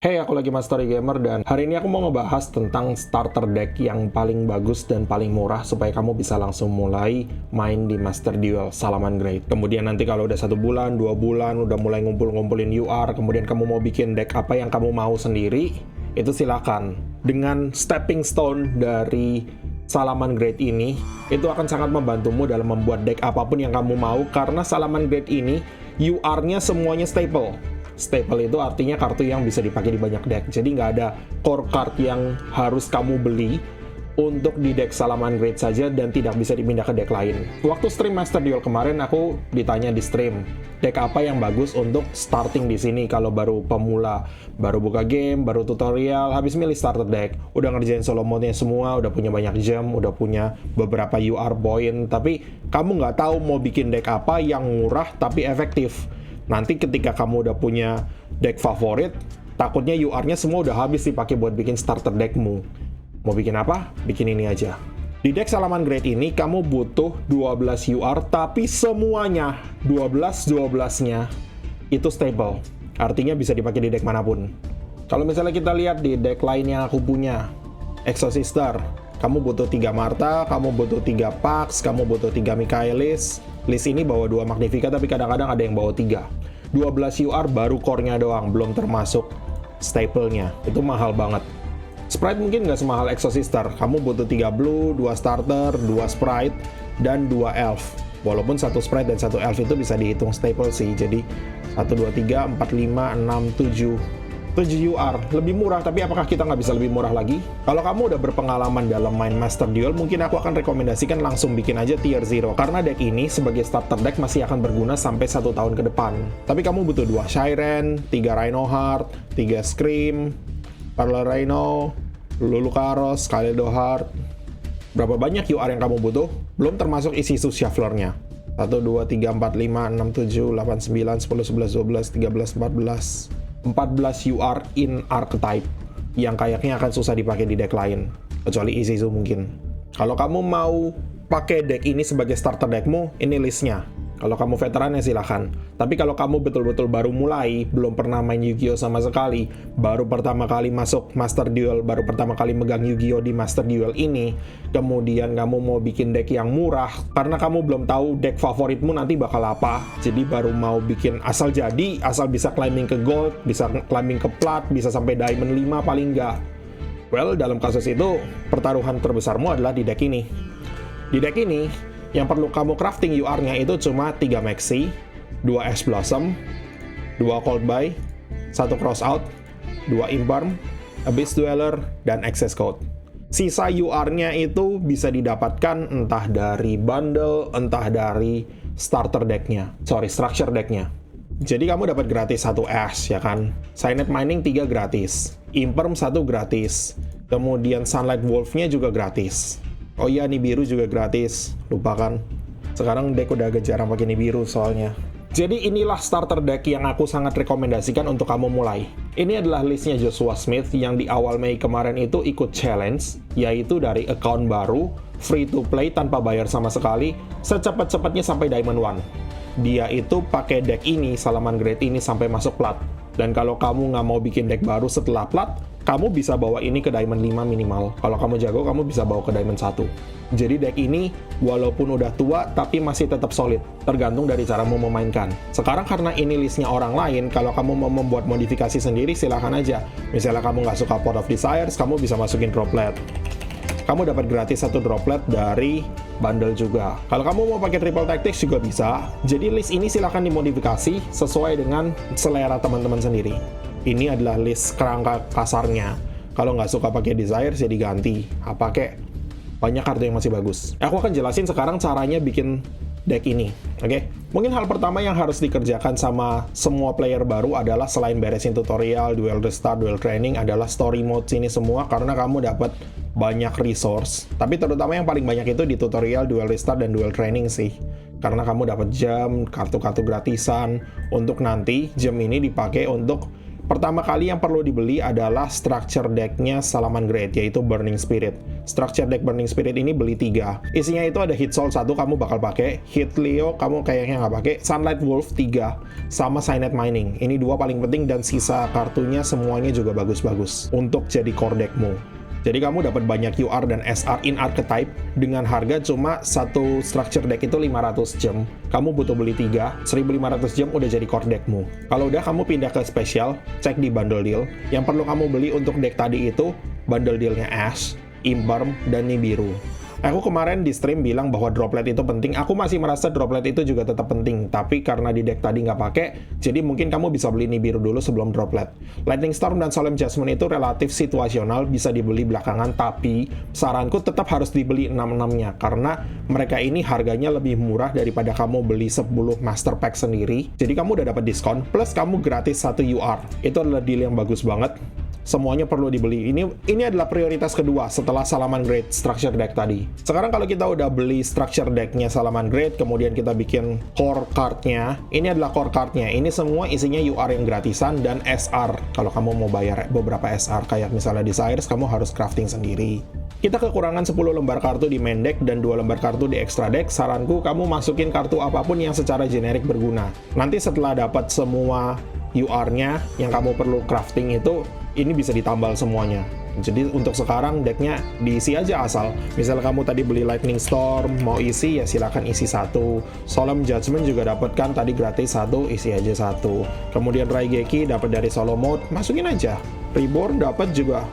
Hey, aku lagi Mas Story Gamer dan hari ini aku mau ngebahas tentang starter deck yang paling bagus dan paling murah supaya kamu bisa langsung mulai main di Master Duel Salaman Great. Kemudian nanti kalau udah 1 bulan, 2 bulan, udah mulai ngumpulin UR, kemudian kamu mau bikin deck apa yang kamu mau sendiri, itu silakan. Dengan stepping stone dari Salaman Great ini, itu akan sangat membantumu dalam membuat deck apapun yang kamu mau karena Salaman Great ini UR-nya semuanya staple. Staple itu artinya kartu yang bisa dipakai di banyak deck. Jadi nggak ada core card yang harus kamu beli untuk di deck Salaman Great saja dan tidak bisa dipindah ke deck lain. Waktu stream Master Duel kemarin aku ditanya di stream, deck apa yang bagus untuk starting di sini kalau baru pemula, baru buka game, baru tutorial, habis milih starter deck, udah ngerjain solo mode-nya semua, udah punya banyak gem, udah punya beberapa UR point, tapi kamu nggak tahu mau bikin deck apa yang murah tapi efektif. Nanti ketika kamu udah punya deck favorit, takutnya UR-nya semua udah habis dipakai buat bikin starter deckmu. Mau bikin apa? Bikin ini aja. Di deck Salaman Great ini, kamu butuh 12 UR, tapi semuanya 12-12-nya itu stable. Artinya bisa dipakai di deck manapun. Kalau misalnya kita lihat di deck lain yang aku punya, Exosister, kamu butuh 3 Martha, kamu butuh 3 Pax, kamu butuh 3 Michaelis. List ini bawa 2 Magnifica, tapi kadang-kadang ada yang bawa 3. 12 UR baru core-nya doang, belum termasuk staple-nya. Itu mahal banget. Sprite mungkin nggak semahal Exosister. Kamu butuh 3 blue, 2 starter, 2 sprite, dan 2 elf. Walaupun 1 sprite dan 1 elf itu bisa dihitung staple sih. Jadi 1, 2, 3, 4, 5, 6, 7 UR, lebih murah, tapi apakah kita nggak bisa lebih murah lagi? Kalau kamu udah berpengalaman dalam main Master Duel, mungkin aku akan rekomendasikan langsung bikin aja tier 0, karena deck ini sebagai starter deck masih akan berguna sampai 1 tahun ke depan. Tapi kamu butuh 2 Siren, 3 Rhinoheart, 3 Scream, Parallel Rhino, Lulukaros, Kaleido Heart. Berapa banyak UR yang kamu butuh? Belum termasuk isi Shuffler-nya. 1, 2, 3, 4, 5, 6, 7, 8, 9, 10, 11, 12, 13, 14 UR in archetype yang kayaknya akan susah dipakai di deck lain kecuali Izizu mungkin. Kalau kamu mau pakai deck ini sebagai starter deckmu, ini listnya. Kalau kamu veteran ya silahkan. Tapi kalau kamu betul-betul baru mulai, belum pernah main Yu-Gi-Oh sama sekali, baru pertama kali masuk Master Duel, baru pertama kali megang Yu-Gi-Oh di Master Duel ini, kemudian kamu mau bikin deck yang murah, karena kamu belum tahu deck favoritmu nanti bakal apa, jadi baru mau bikin asal jadi, asal bisa climbing ke gold, bisa climbing ke plat, bisa sampai diamond 5 paling nggak. Well, dalam kasus itu, pertaruhan terbesarmu adalah di deck ini. Di deck ini, yang perlu kamu crafting UR-nya itu cuma 3 Maxi, 2 Ash Blossom, 2 Cold Buy, 1 Crossout, 2 Imperm, Abyss Dweller, dan Access Code. Sisa UR-nya itu bisa didapatkan entah dari bundle, entah dari starter deck-nya, structure deck-nya. Jadi kamu dapat gratis 1 Ash, ya kan? Cyanide Mining 3 gratis, Imperm 1 gratis, kemudian Sunlight Wolf-nya juga gratis. Oh iya, Nibiru juga gratis. Lupa kan? Sekarang deck udah agak jarang pakai Nibiru soalnya. Jadi inilah starter deck yang aku sangat rekomendasikan untuk kamu mulai. Ini adalah listnya Joshua Smith yang di awal Mei kemarin itu ikut challenge, yaitu dari account baru, free to play tanpa bayar sama sekali, secepat-cepatnya sampai Diamond 1. Dia itu pakai deck ini, Salaman Great ini sampai masuk plat. Dan kalau kamu nggak mau bikin deck baru setelah plat, kamu bisa bawa ini ke Diamond 5 minimal. Kalau kamu jago, kamu bisa bawa ke Diamond 1. Jadi deck ini, walaupun udah tua, tapi masih tetap solid. Tergantung dari caramu memainkan. Sekarang karena ini listnya orang lain, kalau kamu mau membuat modifikasi sendiri, silahkan aja. Misalnya kamu nggak suka Pot of Desires, kamu bisa masukin Droplet. Kamu dapat gratis 1 Droplet dari bundle juga. Kalau kamu mau pakai Triple Tactics juga bisa. Jadi list ini silahkan dimodifikasi sesuai dengan selera teman-teman sendiri. Ini adalah list kerangka kasarnya. Kalau nggak suka pakai Desire, ya diganti. Pakai banyak kartu yang masih bagus. Aku akan jelasin sekarang caranya bikin deck ini. Oke? Mungkin hal pertama yang harus dikerjakan sama semua player baru adalah selain beresin tutorial, duel restart, duel training, adalah story mode sini semua karena kamu dapat banyak resource. Tapi terutama yang paling banyak itu di tutorial, duel restart, dan duel training sih. Karena kamu dapat gem, kartu-kartu gratisan, untuk nanti gem ini dipakai untuk Pertama kali yang perlu dibeli adalah structure deck-nya Salamangreat, yaitu Burning Spirit. Structure deck Burning Spirit ini beli 3. Isinya itu ada Hit Soul 1 kamu bakal pakai, Hit Leo kamu kayaknya nggak pakai, Sunlight Wolf 3, sama Cynet Mining. Ini 2 paling penting dan sisa kartunya semuanya juga bagus-bagus untuk jadi core deckmu. Jadi kamu dapat banyak UR dan SR in archetype dengan harga cuma satu structure deck itu 500 gem. Kamu butuh beli 3, 1500 gem udah jadi core deckmu. Kalau udah kamu pindah ke special, cek di bundle deal. Yang perlu kamu beli untuk deck tadi itu bundle dealnya Ash, Imperm, dan Nibiru. Aku kemarin di stream bilang bahwa droplet itu penting. Aku masih merasa droplet itu juga tetap penting. Tapi karena di deck tadi nggak pakai, jadi mungkin kamu bisa beli Nibiru dulu sebelum droplet. Lightning Storm dan Solemn Judgment itu relatif situasional, bisa dibeli belakangan. Tapi saranku tetap harus dibeli 6-6-nya. Karena mereka ini harganya lebih murah daripada kamu beli 10 Master Pack sendiri. Jadi kamu udah dapat diskon, plus kamu gratis 1 UR. Itu adalah deal yang bagus banget. Semuanya perlu dibeli. Ini adalah prioritas kedua setelah Salamangreat structure deck tadi. Sekarang kalau kita udah beli structure decknya Salamangreat, kemudian kita bikin core cardnya. Ini adalah core cardnya. Ini semua isinya UR yang gratisan dan SR. Kalau kamu mau bayar beberapa SR, kayak misalnya Desires, kamu harus crafting sendiri. Kita kekurangan 10 lembar kartu di main deck dan 2 lembar kartu di extra deck. Saranku kamu masukin kartu apapun yang secara generik berguna. Nanti setelah dapat semua UR-nya yang kamu perlu crafting itu, ini bisa ditambal semuanya. Jadi untuk sekarang decknya diisi aja asal. Misalnya kamu tadi beli Lightning Storm, mau isi ya silakan isi 1. Solemn Judgment juga dapat kan tadi gratis 1, isi aja 1. Kemudian Raigeki dapat dari solo mode, masukin aja. Reborn dapat juga,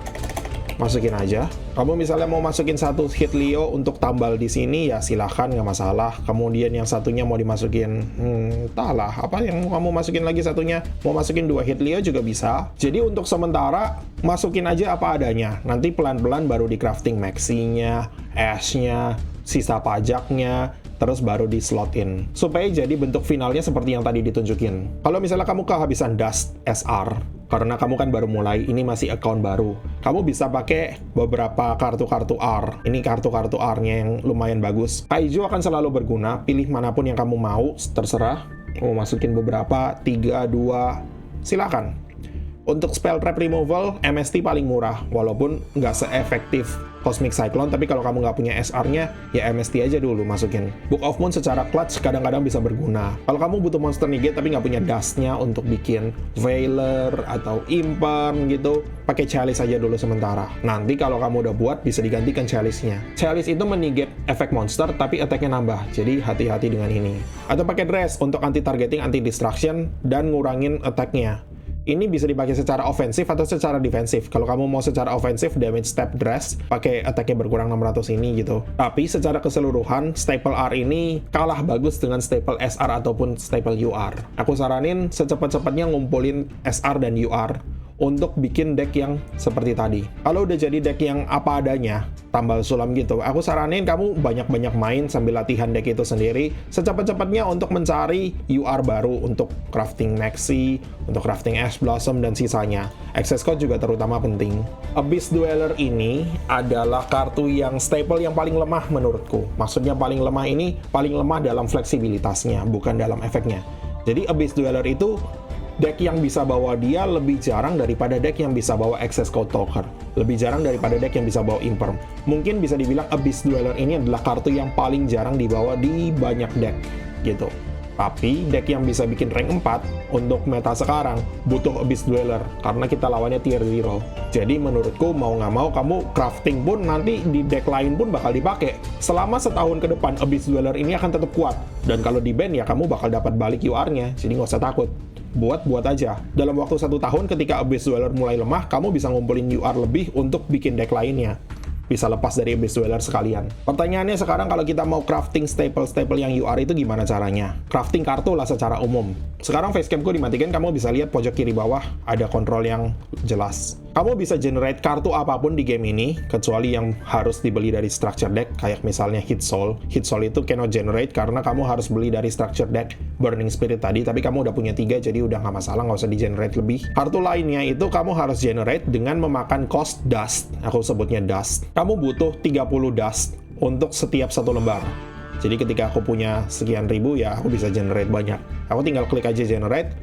masukin aja. Kamu misalnya mau masukin 1 Hit Leo untuk tambal di sini ya silahkan, nggak masalah. Kemudian yang satunya mau dimasukin, entahlah apa yang mau kamu masukin lagi satunya. Mau masukin 2 Hit Leo juga bisa. Jadi untuk sementara masukin aja apa adanya. Nanti pelan-pelan baru di crafting Maxi-nya, Ash-nya, sisa pajaknya, terus baru di slot in. Supaya jadi bentuk finalnya seperti yang tadi ditunjukin. Kalau misalnya kamu kehabisan Dust SR, karena kamu kan baru mulai, ini masih account baru, kamu bisa pakai beberapa kartu-kartu R. Ini kartu-kartu R-nya yang lumayan bagus. Kaiju akan selalu berguna, pilih manapun yang kamu mau, terserah. Mau masukin beberapa, 3, 2, silakan. Untuk spell trap removal, MST paling murah, walaupun nggak se-efektif Cosmic Cyclone, tapi kalau kamu nggak punya SR-nya, ya MST aja dulu masukin. Book of Moon secara clutch kadang-kadang bisa berguna. Kalau kamu butuh monster negate tapi nggak punya dust-nya untuk bikin Veiler atau Imperm gitu, pakai Chalice aja dulu sementara. Nanti kalau kamu udah buat, bisa digantikan Chalice-nya. Chalice itu menegate efek monster, tapi attack-nya nambah, jadi hati-hati dengan ini. Atau pakai Dress untuk anti-targeting, anti-distraction, dan ngurangin attack-nya. Ini bisa dipakai secara ofensif atau secara defensif. Kalau kamu mau secara ofensif, damage step dress, pakai attack-nya berkurang 600 ini gitu. Tapi secara keseluruhan, staple R ini kalah bagus dengan staple SR ataupun staple UR. Aku saranin secepat-cepatnya ngumpulin SR dan UR untuk bikin deck yang seperti tadi. Kalau udah jadi deck yang apa adanya, tambal sulam gitu, aku saranin kamu banyak-banyak main sambil latihan deck itu sendiri, secepat-cepatnya untuk mencari UR baru untuk crafting Maxi, untuk crafting Ash Blossom, dan sisanya. Access code juga terutama penting. Abyss Dweller ini adalah kartu yang staple yang paling lemah menurutku. Maksudnya paling lemah ini, paling lemah dalam fleksibilitasnya, bukan dalam efeknya. Jadi Abyss Dweller itu deck yang bisa bawa dia lebih jarang daripada deck yang bisa bawa Access Code Talker. Lebih jarang daripada deck yang bisa bawa Imperm. Mungkin bisa dibilang Abyss Dweller ini adalah kartu yang paling jarang dibawa di banyak deck, gitu. Tapi deck yang bisa bikin rank 4 untuk meta sekarang butuh Abyss Dweller, karena kita lawannya tier 0. Jadi menurutku mau nggak mau kamu crafting pun nanti di deck lain pun bakal dipakai. Selama setahun ke depan Abyss Dweller ini akan tetap kuat. Dan kalau di ban ya kamu bakal dapat balik UR-nya, jadi nggak usah takut. Buat aja. Dalam waktu 1 tahun ketika Abyss Dweller mulai lemah, kamu bisa ngumpulin UR lebih untuk bikin deck lainnya. Bisa lepas dari Abyss Dweller sekalian. Pertanyaannya sekarang, kalau kita mau crafting staple-staple yang UR itu gimana caranya? Crafting kartu lah secara umum. Sekarang facecamku dimatikan, kamu bisa lihat pojok kiri bawah ada kontrol yang jelas. Kamu bisa generate kartu apapun di game ini, kecuali yang harus dibeli dari structure deck, kayak misalnya Hit Soul. Hit Soul itu cannot generate karena kamu harus beli dari structure deck Burning Spirit tadi, tapi kamu udah punya 3, jadi udah nggak masalah, nggak usah di-generate lebih. Kartu lainnya itu kamu harus generate dengan memakan cost dust. Aku sebutnya dust. Kamu butuh 30 dust untuk setiap 1 lembar. Jadi ketika aku punya sekian ribu, ya aku bisa generate banyak. Aku tinggal klik aja generate,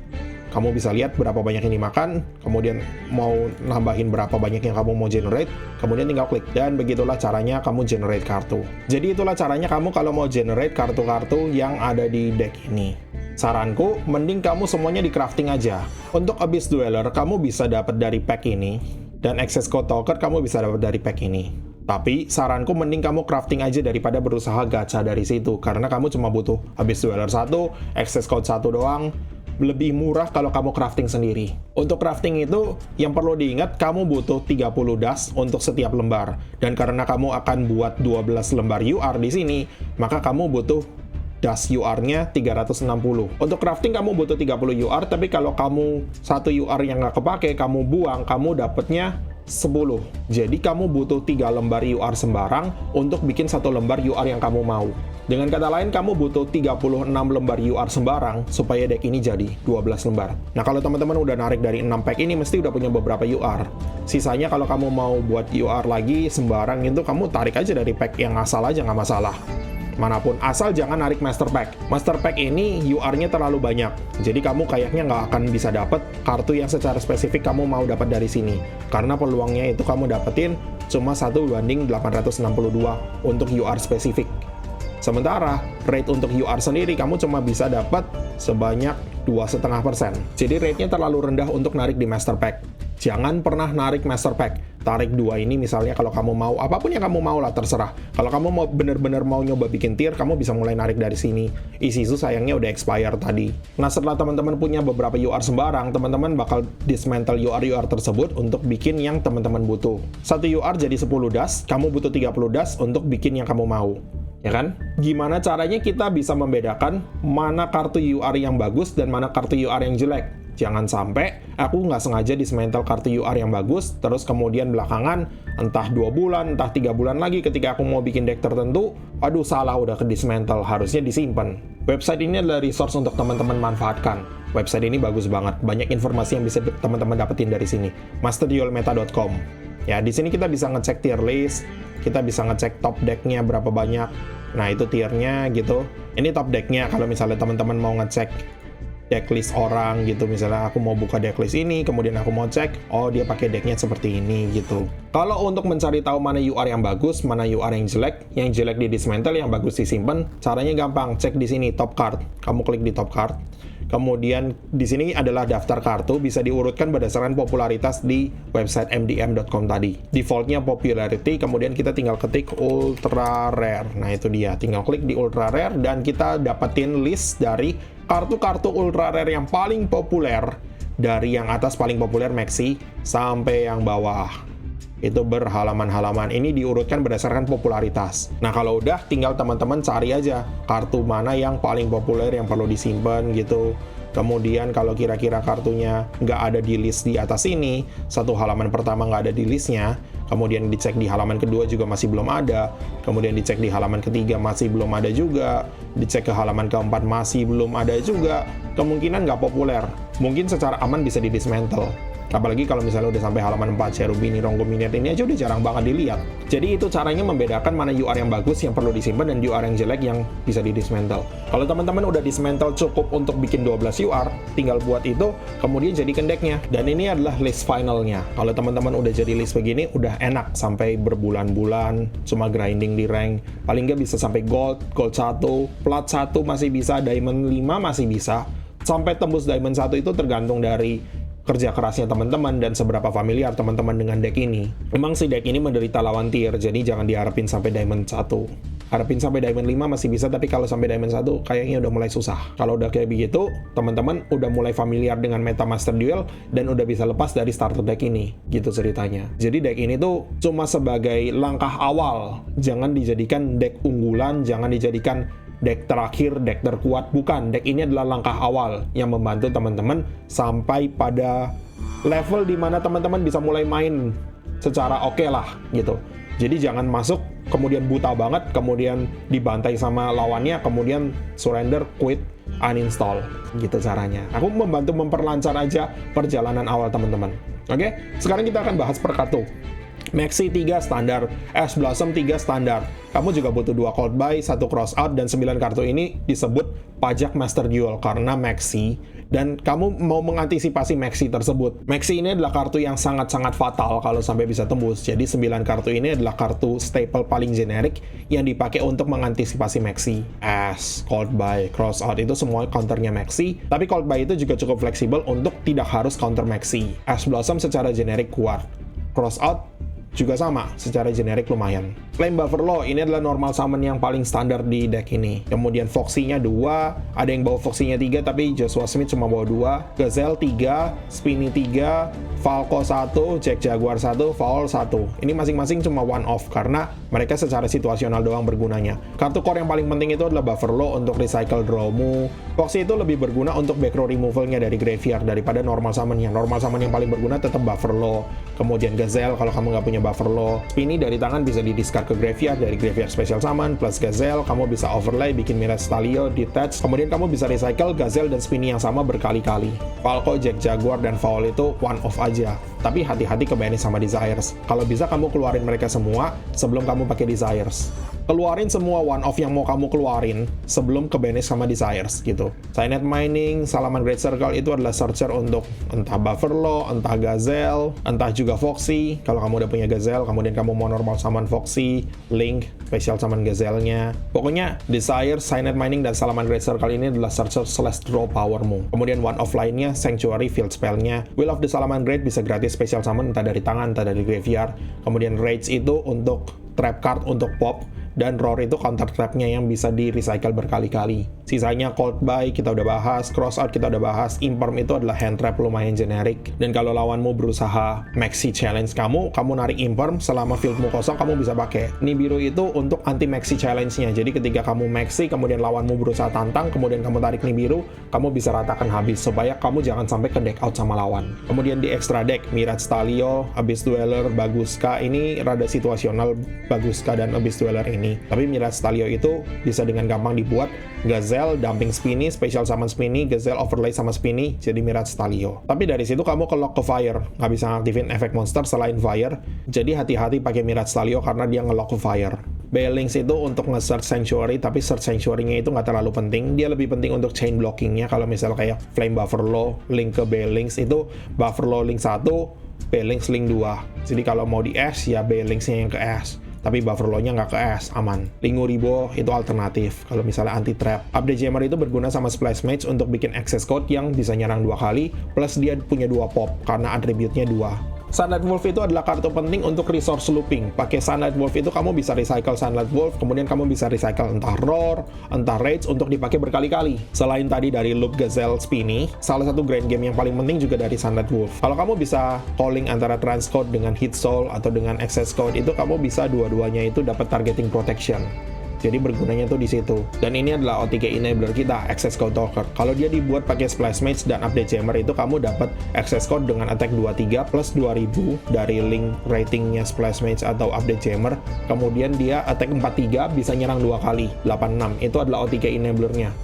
Kamu bisa lihat berapa banyak yang dimakan, kemudian mau nambahin berapa banyak yang kamu mau generate, kemudian tinggal klik. Dan begitulah caranya kamu generate kartu. Jadi itulah caranya kamu kalau mau generate kartu-kartu yang ada di deck ini. Saranku, mending kamu semuanya di crafting aja. Untuk Abyss Dweller, kamu bisa dapat dari pack ini, dan Access Code Talker kamu bisa dapat dari pack ini. Tapi, saranku mending kamu crafting aja daripada berusaha gacha dari situ, karena kamu cuma butuh Abyss Dweller 1, Access Code 1 doang. Lebih murah kalau kamu crafting sendiri. Untuk crafting itu, yang perlu diingat, kamu butuh 30 dust untuk setiap lembar. Dan karena kamu akan buat 12 lembar UR di sini, maka kamu butuh dust UR-nya 360. Untuk crafting kamu butuh 30 UR, tapi kalau kamu satu UR yang nggak kepake, kamu buang, kamu dapatnya 10. Jadi kamu butuh 3 lembar UR sembarang untuk bikin satu lembar UR yang kamu mau. Dengan kata lain, kamu butuh 36 lembar UR sembarang supaya deck ini jadi 12 lembar. Nah, kalau teman-teman udah narik dari 6 pack ini, mesti udah punya beberapa UR. Sisanya kalau kamu mau buat UR lagi sembarang itu, kamu tarik aja dari pack yang asal aja, nggak masalah. Manapun, asal jangan narik Master Pack. Master Pack ini UR-nya terlalu banyak, jadi kamu kayaknya nggak akan bisa dapet kartu yang secara spesifik kamu mau dapat dari sini. Karena peluangnya itu kamu dapetin cuma 1:862 untuk UR spesifik. Sementara, rate untuk UR sendiri kamu cuma bisa dapat sebanyak 2,5%. Jadi rate-nya terlalu rendah untuk narik di Master Pack. Jangan pernah narik Master Pack. Tarik 2 ini misalnya kalau kamu mau, apapun yang kamu mau lah, terserah. Kalau kamu mau bener-bener mau nyoba bikin tier, kamu bisa mulai narik dari sini. Isizu sayangnya udah expire tadi. Nah, setelah teman-teman punya beberapa UR sembarang, teman-teman bakal dismantle UR-UR tersebut untuk bikin yang teman-teman butuh. 1 UR jadi 10 dust, kamu butuh 30 dust untuk bikin yang kamu mau. Ya kan? Gimana caranya kita bisa membedakan mana kartu UR yang bagus dan mana kartu UR yang jelek? Jangan sampai aku nggak sengaja dismantle kartu UR yang bagus, terus kemudian belakangan, entah 2 bulan, entah 3 bulan lagi ketika aku mau bikin deck tertentu, aduh salah udah ke dismantle, harusnya disimpan. Website ini adalah resource untuk teman-teman manfaatkan. Website ini bagus banget, banyak informasi yang bisa teman-teman dapetin dari sini. masterduelmeta.com. Ya, di sini kita bisa ngecek tier list, kita bisa ngecek top decknya berapa banyak. Nah, itu tiernya gitu. Ini top decknya kalau misalnya teman-teman mau ngecek decklist orang gitu, misalnya aku mau buka decklist ini, kemudian aku mau cek, oh dia pakai decknya seperti ini gitu. Kalau untuk mencari tahu mana UR yang bagus, mana UR yang jelek di dismantle, yang bagus disimpan, caranya gampang, cek di sini top card. Kamu klik di top card. Kemudian di sini adalah daftar kartu, bisa diurutkan berdasarkan popularitas di website mdm.com tadi. Defaultnya popularity, kemudian kita tinggal ketik ultra rare. Nah itu dia, tinggal klik di ultra rare dan kita dapetin list dari kartu-kartu ultra rare yang paling populer, dari yang atas paling populer Maxi sampai yang bawah. Itu berhalaman-halaman. Ini diurutkan berdasarkan popularitas. Nah, kalau udah, tinggal teman-teman cari aja kartu mana yang paling populer yang perlu disimpan gitu. Kemudian kalau kira-kira kartunya nggak ada di list di atas ini, satu halaman pertama nggak ada di listnya, kemudian dicek di halaman kedua juga masih belum ada, kemudian dicek di halaman ketiga masih belum ada juga, dicek ke halaman keempat masih belum ada juga, kemungkinan nggak populer. Mungkin secara aman bisa di-dismantle. Apalagi kalau misalnya udah sampai halaman 4, Cherubini, Rongominiat ini aja udah jarang banget dilihat. Jadi itu caranya membedakan mana UR yang bagus yang perlu disimpan dan UR yang jelek yang bisa di-dismantle. Kalau teman-teman udah dismantle cukup untuk bikin 12 UR, tinggal buat itu, kemudian jadikan decknya. Dan ini adalah list finalnya. Kalau teman-teman udah jadi list begini, udah enak sampai berbulan-bulan, cuma grinding di rank. Paling nggak bisa sampai gold 1, plat 1 masih bisa, diamond 5 masih bisa. Sampai tembus diamond 1 itu tergantung dari kerja kerasnya teman-teman dan seberapa familiar teman-teman dengan deck ini. Memang si deck ini menderita lawan tier, jadi jangan diharapin sampai diamond 1. Harapin sampai diamond 5 masih bisa, tapi kalau sampai diamond 1 kayaknya udah mulai susah. Kalau udah kayak begitu, teman-teman udah mulai familiar dengan meta Master Duel dan udah bisa lepas dari starter deck ini, gitu ceritanya. Jadi deck ini tuh cuma sebagai langkah awal, jangan dijadikan deck unggulan, jangan dijadikan deck terakhir, deck terkuat, bukan. Deck ini adalah langkah awal yang membantu teman-teman sampai pada level di mana teman-teman bisa mulai main secara oke lah gitu. Jadi jangan masuk kemudian buta banget, kemudian dibantai sama lawannya, kemudian surrender, quit, uninstall, gitu caranya. Aku membantu memperlancar aja perjalanan awal teman-teman. Oke, sekarang kita akan bahas per kartu. Maxi 3 standar, Ash Blossom 3 standar. Kamu juga butuh 2 Cold Buy, 1 Cross Out, dan 9 kartu ini disebut pajak Master Duel karena Maxi dan kamu mau mengantisipasi Maxi tersebut. Maxi ini adalah kartu yang sangat-sangat fatal kalau sampai bisa tembus. Jadi 9 kartu ini adalah kartu staple paling generik yang dipakai untuk mengantisipasi Maxi. As, Cold Buy, Cross Out itu semua counternya Maxi, tapi Cold Buy itu juga cukup fleksibel untuk tidak harus counter Maxi. Ash Blossom secara generik kuat. Cross Out juga sama, secara generik lumayan. Flame Buffalo ini adalah normal summon yang paling standar di deck ini. Kemudian Foxy-nya 2, ada yang bawa Foxy-nya 3 tapi Joshua Smith cuma bawa 2, Gazelle 3, Spinny 3, Falco 1, Jack Jaguar 1, Foul 1. Ini masing-masing cuma one off karena mereka secara situasional doang bergunanya. Kartu core yang paling penting itu adalah Buffalo untuk recycle drawmu. Foxy itu lebih berguna untuk back row removal-nya dari graveyard daripada normal summon-nya. Normal summon yang paling berguna tetap Buffalo. Kemudian Gazelle kalau kamu nggak punya Buffalo. Spinny dari tangan bisa di-discard ke graveyard dari graveyard special summon, plus Gazelle kamu bisa overlay bikin Mirage Stalio, detach, kemudian kamu bisa recycle Gazelle dan Spinny yang sama berkali-kali. Falco, Jack Jaguar, dan Foul itu one off aja, tapi hati-hati ke banish sama Desires. Kalau bisa kamu keluarin mereka semua sebelum kamu pakai Desires. Keluarin semua one off yang mau kamu keluarin sebelum ke banish sama Desires gitu. Cyanide Mining, Salaman Great Circle itu adalah searcher untuk entah Buffalo, entah Gazelle, entah juga Foxy. Kalau kamu udah punya Gazelle, kemudian kamu mau normal summon Foxy, Link, special summon Gazelle-nya. Pokoknya Desires, Cyanide Mining, dan Salaman Great Circle ini adalah searcher / draw powermu. Kemudian one off lainnya, Sanctuary, field spell-nya. Will of the Salaman Great bisa gratis special summon entah dari tangan, entah dari graveyard. Kemudian Rage itu untuk trap card untuk pop, dan Roar itu counter trapnya yang bisa di-recycle berkali-kali. Sisanya Cold Buy kita udah bahas, Cross Out kita udah bahas, Imperm itu adalah hand trap lumayan generik. Dan kalau lawanmu berusaha Maxi challenge kamu narik Imperm, selama fieldmu kosong kamu bisa pakai. Nibiru itu untuk anti Maxi challenge-nya, jadi ketika kamu Maxi, kemudian lawanmu berusaha tantang, kemudian kamu tarik Nibiru, kamu bisa ratakan habis, supaya kamu jangan sampai ke deck out sama lawan. Kemudian di extra deck, Mirage Stalio, Abyss Dweller, Baguska, ini rada situasional Baguska dan Abyss Dweller ini. Tapi Mirage Stalio itu bisa dengan gampang dibuat Gazelle, dumping Spinny, special summon Spinny, Gazelle overlay sama Spinny, jadi Mirage Stalio. Tapi dari situ kamu ke lock ke Fire, nggak bisa ngaktifin efek monster selain Fire, jadi hati-hati pakai Mirage Stalio karena dia nge-lock ke Fire. Balings itu untuk nge-search Sanctuary, tapi search Sanctuary-nya itu nggak terlalu penting. Dia lebih penting untuk chain blocking-nya. Kalau misalnya kayak Flame Buffalo, Link ke Balings, itu Buffalo Link 1, Balings Link 2. Jadi kalau mau di Ash, ya Balings-nya yang ke Ash. Tapi Buffalo-nya nggak ke Ash, aman. Linguribo itu alternatif, kalau misalnya anti-trap. Update Jammer itu berguna sama Splash Mage untuk bikin access code yang bisa nyerang 2 kali, plus dia punya 2 pop, karena atributnya 2. Sunlight Wolf itu adalah kartu penting untuk resource looping. Pakai Sunlight Wolf itu kamu bisa recycle Sunlight Wolf, kemudian kamu bisa recycle entah Roar, entah Rage untuk dipakai berkali-kali. Selain tadi dari loop Gazelle Spinny, salah satu grand game yang paling penting juga dari Sunlight Wolf. Kalau kamu bisa calling antara Transcode dengan Hit Soul atau dengan Access Code, itu kamu bisa dua-duanya itu dapat targeting protection. Jadi bergunanya tuh di situ. Dan ini adalah OTK enabler kita, Access Code Talker. Kalau dia dibuat pakai Splash Mage dan Update Jammer itu kamu dapat Access Code dengan attack 23 plus 2000 dari link ratingnya Splash Mage atau Update Jammer. Kemudian dia attack 43 bisa nyerang 2 kali, 86. Itu adalah OTK enablernya.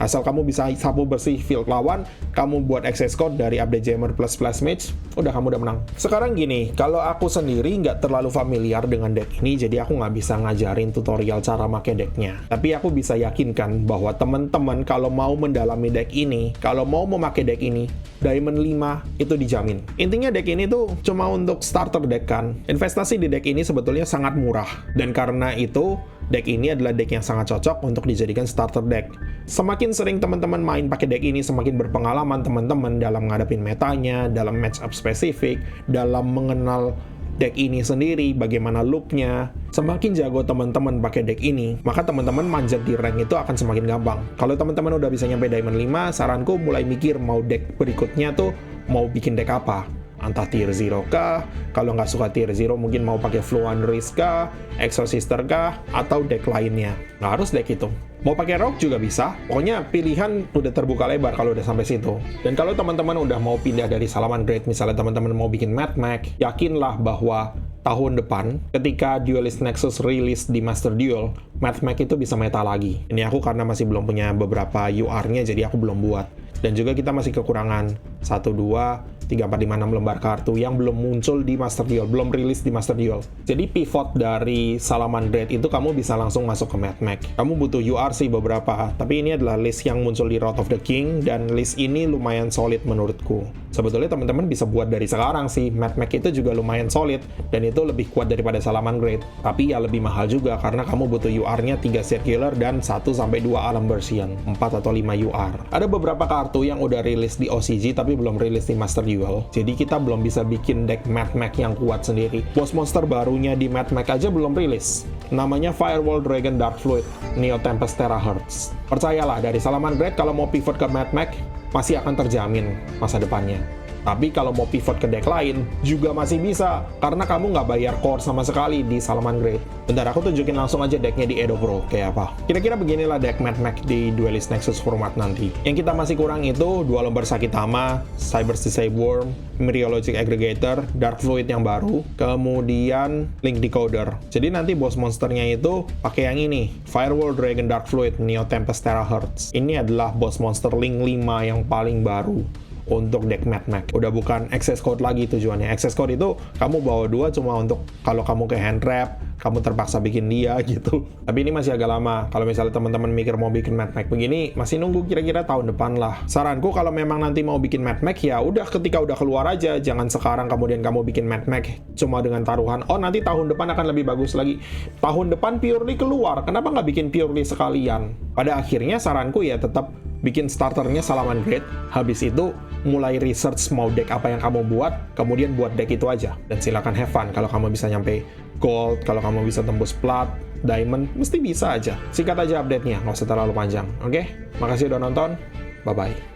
Asal kamu bisa sapu bersih field lawan, kamu buat access code dari Update Jammer plus Splash Mage, kamu udah menang. Sekarang gini, kalau aku sendiri nggak terlalu familiar dengan deck ini, jadi aku nggak bisa ngajarin tutorial cara make decknya. Tapi aku bisa yakinkan bahwa teman-teman kalau mau mendalami deck ini, kalau mau memakai deck ini, Diamond 5 itu dijamin. Intinya deck ini tuh cuma untuk starter deck kan. Investasi di deck ini sebetulnya sangat murah. Dan karena itu, deck ini adalah deck yang sangat cocok untuk dijadikan starter deck. Semakin sering teman-teman main pakai deck ini, semakin berpengalaman teman-teman dalam ngadepin metanya, dalam matchup spesifik, dalam mengenal deck ini sendiri, bagaimana loopnya. Semakin jago teman-teman pakai deck ini, maka teman-teman manjat di rank itu akan semakin gampang. Kalau teman-teman udah bisa nyampe Diamond 5, saranku mulai mikir mau deck berikutnya tuh mau bikin deck apa. Entah tier 0 kah, kalau nggak suka tier 0 mungkin mau pakai Fluanris kah, Exosister kah, atau deck lainnya. Nggak harus deck itu. Mau pakai Rogue juga bisa, pokoknya pilihan udah terbuka lebar kalau udah sampai situ. Dan kalau teman-teman udah mau pindah dari Salaman Great, misalnya teman-teman mau bikin Mad Mech, yakinlah bahwa tahun depan, ketika Duelist Nexus rilis di Master Duel, Mad Mech itu bisa meta lagi. Ini aku karena masih belum punya beberapa UR-nya, jadi aku belum buat. Dan juga kita masih kekurangan 1, 2, 3, 4, 5, 6 lembar kartu yang belum muncul di Master Duel, belum rilis di Master Duel. Jadi pivot dari Salamangreat itu kamu bisa langsung masuk ke Mad Mech. Kamu butuh UR sih beberapa, tapi ini adalah list yang muncul di Wrath of the King, dan list ini lumayan solid menurutku. Sebetulnya teman-teman bisa buat dari sekarang sih, Mad Mech itu juga lumayan solid, dan itu lebih kuat daripada Salamangreat. Tapi ya lebih mahal juga, karena kamu butuh UR-nya 3 Circular dan 1-2 Alam Version, 4 atau 5 UR. Ada beberapa kartu yang udah rilis di OCG, tapi belum rilis di Master Duel. Jadi kita belum bisa bikin deck Mad Mech yang kuat sendiri. Boss monster barunya di Mad Mech aja belum rilis. Namanya Firewall Dragon Dark Fluid, Neo Tempest Terahertz. Percayalah, dari Salamangreat kalau mau pivot ke Mad Mech, masih akan terjamin masa depannya. Tapi kalau mau pivot ke deck lain, juga masih bisa, karena kamu nggak bayar core sama sekali di Salamangreat. Bentar, aku tunjukin langsung aja decknya di Edo Pro, kayak apa. Kira-kira beginilah deck Mad Mech di Duelist Nexus format nanti. Yang kita masih kurang itu 2 lembar Sakitama, Cyber's Deceive Worm, Myriologic Aggregator, Dark Fluid yang baru, kemudian Link Decoder. Jadi nanti boss monsternya itu pakai yang ini, Firewall Dragon Dark Fluid, Neo Tempest Terahertz. Ini adalah boss monster Link 5 yang paling baru untuk deck Mad Mech. Udah bukan access code lagi tujuannya. Access code itu kamu bawa 2 cuma untuk kalau kamu ke hand trap, kamu terpaksa bikin dia gitu. Tapi ini masih agak lama. Kalau misalnya teman-teman mikir mau bikin Mad Mech begini, masih nunggu kira-kira tahun depan lah. Saranku kalau memang nanti mau bikin Mad Mech, ya udah ketika udah keluar aja. Jangan sekarang kemudian kamu bikin Mad Mech cuma dengan taruhan, oh nanti tahun depan akan lebih bagus lagi. Tahun depan purely keluar, kenapa nggak bikin purely sekalian? Pada akhirnya saranku ya tetap bikin starternya Salamangreat, habis itu mulai research mau deck apa yang kamu buat, kemudian buat deck itu aja. Dan silakan have fun, kalau kamu bisa nyampe gold, kalau kamu bisa tembus plat, diamond, mesti bisa aja. Sikat aja update-nya, nggak usah terlalu panjang. Oke? Makasih udah nonton, bye-bye.